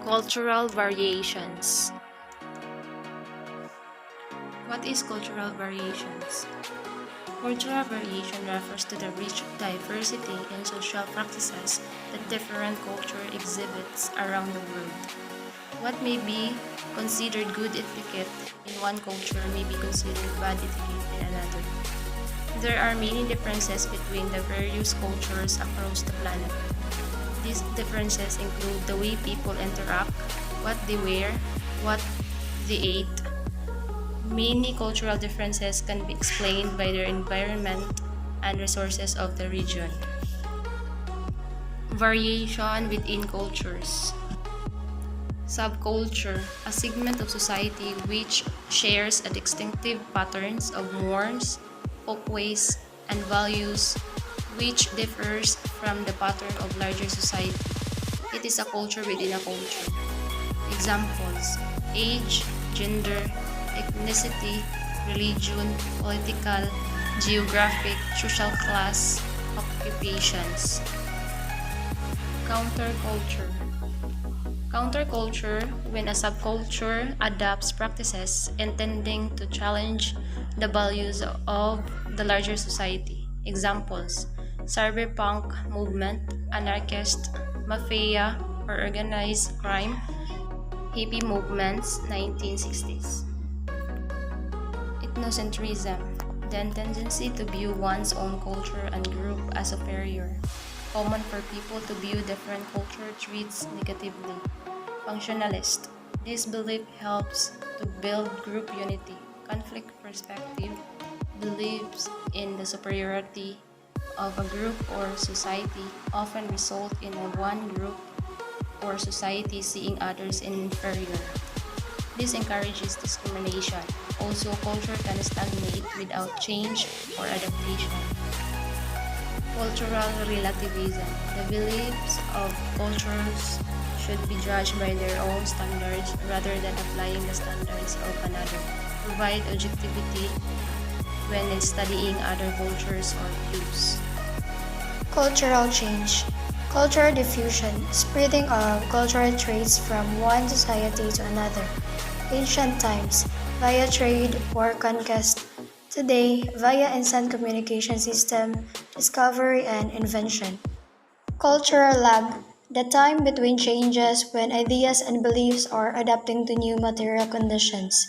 Cultural variations. What is cultural variations? Cultural variation refers to the rich diversity in social practices that different culture exhibits around the world. What may be considered good etiquette in one culture may be considered bad etiquette in another. There are many differences between the various cultures across the planet. These differences include the way people interact, what they wear, what they eat. Many cultural differences can be explained by their environment and resources of the region. Variation within cultures. Subculture, a segment of society which shares a distinctive patterns of norms, folkways, and values which differs from the pattern of larger society. It is a culture within a culture. Examples: age, gender, ethnicity, religion, political, geographic, social class, occupations. Counterculture. Counterculture, when a subculture adopts practices intending to challenge the values of the larger society. Examples: cyberpunk movement, anarchist, mafia or organized crime, hippie movements, 1960s. Ethnocentrism, the tendency to view one's own culture and group as superior. Common for people to view different culture traits negatively. Functionalist, this belief helps to build group unity. Conflict perspective, believes in the superiority of a group or society often result in one group or society seeing others inferior. This encourages discrimination. Also, culture can stagnate without change or adaptation. Cultural relativism. The beliefs of cultures should be judged by their own standards rather than applying the standards of another. Provide objectivity when studying other cultures or views. Cultural change. Cultural diffusion, spreading of cultural traits from one society to another. Ancient times, via trade or conquest. Today, via instant communication system, discovery and invention. Cultural lag, the time between changes when ideas and beliefs are adapting to new material conditions.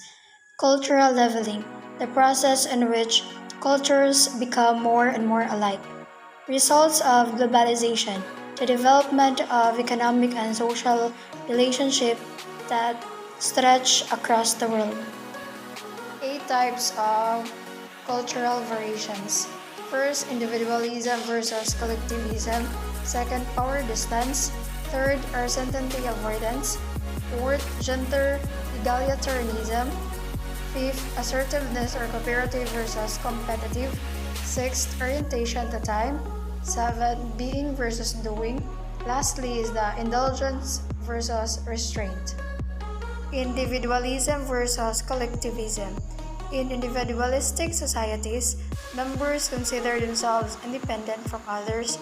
Cultural leveling, the process in which cultures become more and more alike. Results of globalization, the development of economic and social relationships that stretch across the world. 8 types of cultural variations. First, individualism versus collectivism. Second, power distance. Third, uncertainty avoidance. Fourth, gender egalitarianism. Fifth, assertiveness or cooperative versus competitive. Sixth, orientation to time. 7. Being versus doing. Lastly is the indulgence versus restraint. Individualism versus collectivism. In individualistic societies, members consider themselves independent from others.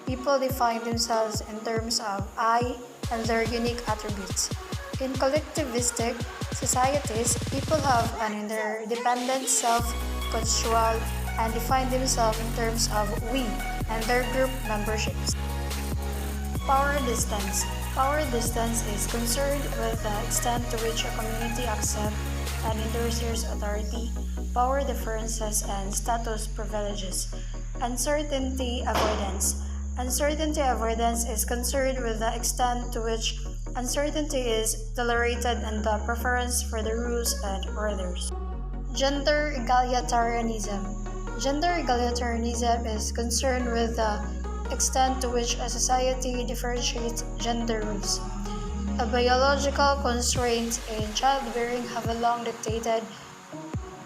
People define themselves in terms of I and their unique attributes. In collectivistic societies, people have an interdependent self-construal and define themselves in terms of we and their group memberships. Power distance. Power distance is concerned with the extent to which a community accepts and endorses authority, power differences, and status privileges. Uncertainty avoidance. Uncertainty avoidance is concerned with the extent to which uncertainty is tolerated and the preference for the rules and orders. Gender egalitarianism. Gender egalitarianism is concerned with the extent to which a society differentiates gender roles. A biological constraint in childbearing have long dictated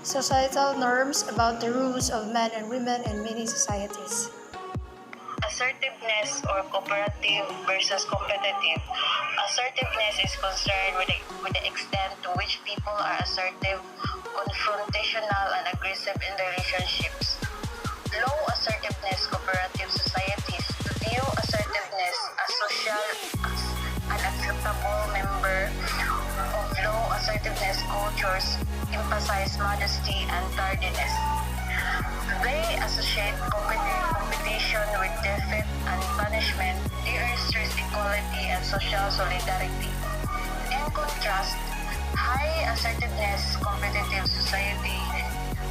societal norms about the roles of men and women in many societies. Assertiveness or cooperative versus competitive. Assertiveness is concerned with the extent to which people are assertive, confrontational, and aggressive in relationships. Low assertiveness cooperative societies view assertiveness as social, as unacceptable member However, of low assertiveness cultures emphasize modesty and tardiness. They associate competition with defeat and punishment. They stress equality and social solidarity. In contrast, high assertiveness competitive society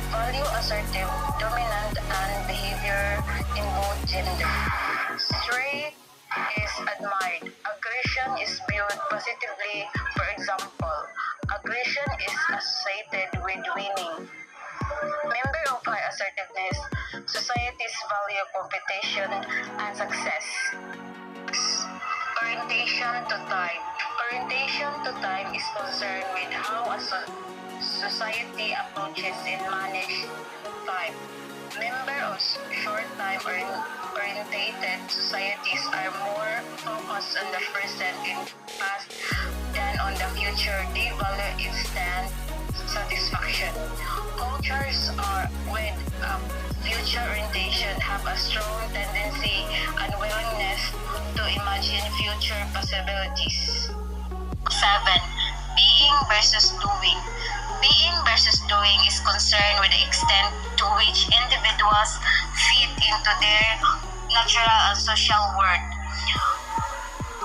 value assertive, dominant, and behavior in both gender. Strength is admired. Aggression is viewed positively. For example, aggression is associated with winning. Member of high assertiveness societies value competition and success. Orientation to time. Orientation to time is concerned with how a society approaches and manages time. Member of short-time orientated societies are more focused on the present and past than on the future. They value instant satisfaction. Cultures are with future orientation have a strong tendency and willingness to imagine future possibilities. 7. Being versus doing. Being versus doing is concerned with the extent to which individuals fit into their natural and social world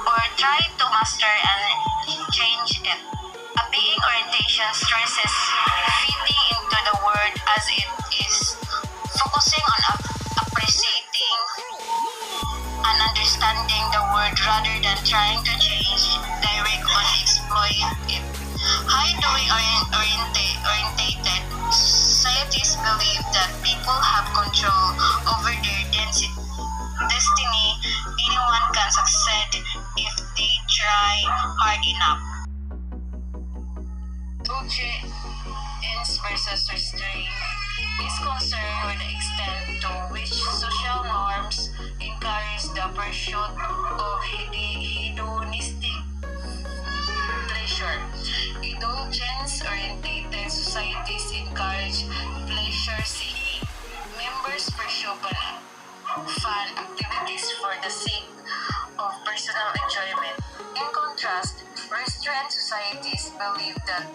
or try to master and change it. A being orientation stresses fitting into the world as it is, focusing on appreciating and understanding the world rather than trying to change, direct, or exploit it. High doing orientated societies believe that people have control over their destiny. Anyone can succeed if they try hard enough. Indulgence versus restraint is concerned with the extent to which social norms encourage the pursuit of hedonistic pleasure. Indulgence-oriented societies encourage pleasure-seeking. Members pursue fun activities for the sake of personal enjoyment. In contrast, restrained societies believe that